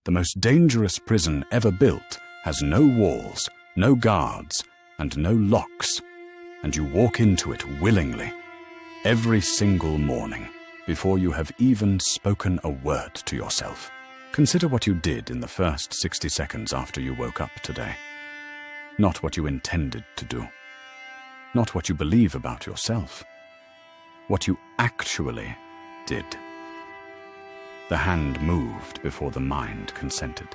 The most dangerous prison ever built has no walls, no guards, and no locks, and you walk into it willingly, every single morning, before you have even spoken a word to yourself. Consider what you did in the first 60 seconds after you woke up today. Not what you intended to do. Not what you believe about yourself. What you actually did. The hand moved before the mind consented.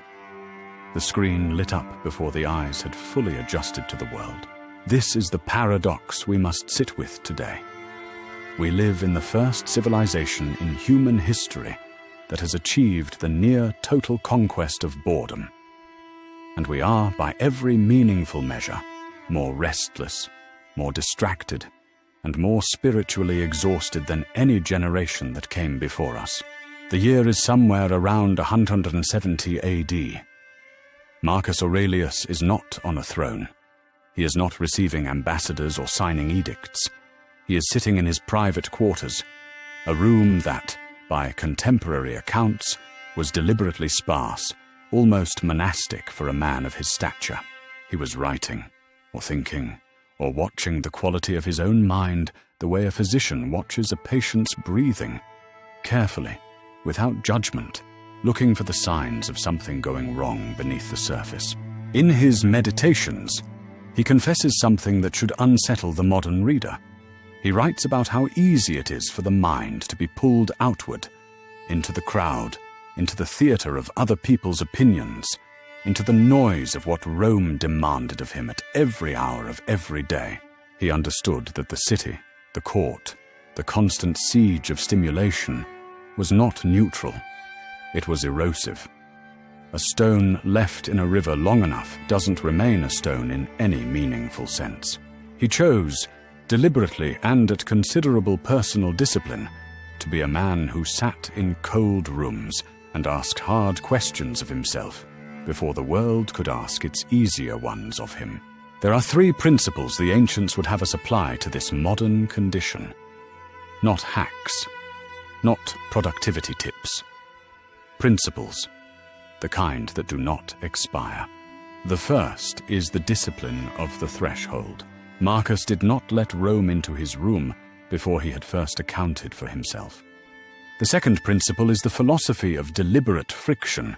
The screen lit up before the eyes had fully adjusted to the world. This is the paradox we must sit with today. We live in the first civilization in human history that has achieved the near total conquest of boredom. And we are, by every meaningful measure, more restless, more distracted, and more spiritually exhausted than any generation that came before us. The year is somewhere around 170 AD. Marcus Aurelius is not on a throne. He is not receiving ambassadors or signing edicts. He is sitting in his private quarters, a room that, by contemporary accounts, was deliberately sparse, almost monastic for a man of his stature. He was writing, or thinking, or watching the quality of his own mind the way a physician watches a patient's breathing, carefully, without judgment, looking for the signs of something going wrong beneath the surface. In his meditations, he confesses something that should unsettle the modern reader. He writes about how easy it is for the mind to be pulled outward, into the crowd, into the theater of other people's opinions, into the noise of what Rome demanded of him at every hour of every day. He understood that the city, the court, the constant siege of stimulation was not neutral. It was erosive. A stone left in a river long enough doesn't remain a stone in any meaningful sense. He chose, deliberately and at considerable personal discipline, to be a man who sat in cold rooms and asked hard questions of himself before the world could ask its easier ones of him. There are 3 principles the ancients would have us apply to this modern condition. Not hacks, not productivity tips. Principles, the kind that do not expire. The first is the discipline of the threshold. Marcus did not let Rome into his room before he had first accounted for himself. The second principle is the philosophy of deliberate friction.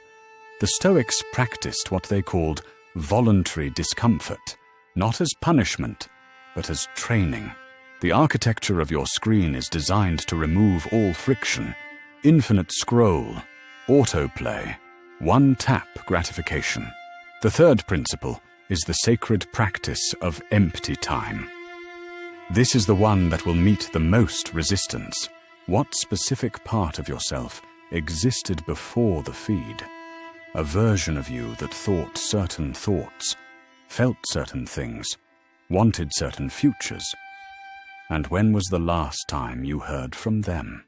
The Stoics practiced what they called voluntary discomfort, not as punishment, but as training. The architecture of your screen is designed to remove all friction, infinite scroll, autoplay, one-tap gratification. The third principle is the sacred practice of empty time. This is the one that will meet the most resistance. What specific part of yourself existed before the feed? A version of you that thought certain thoughts, felt certain things, wanted certain futures. And when was the last time you heard from them?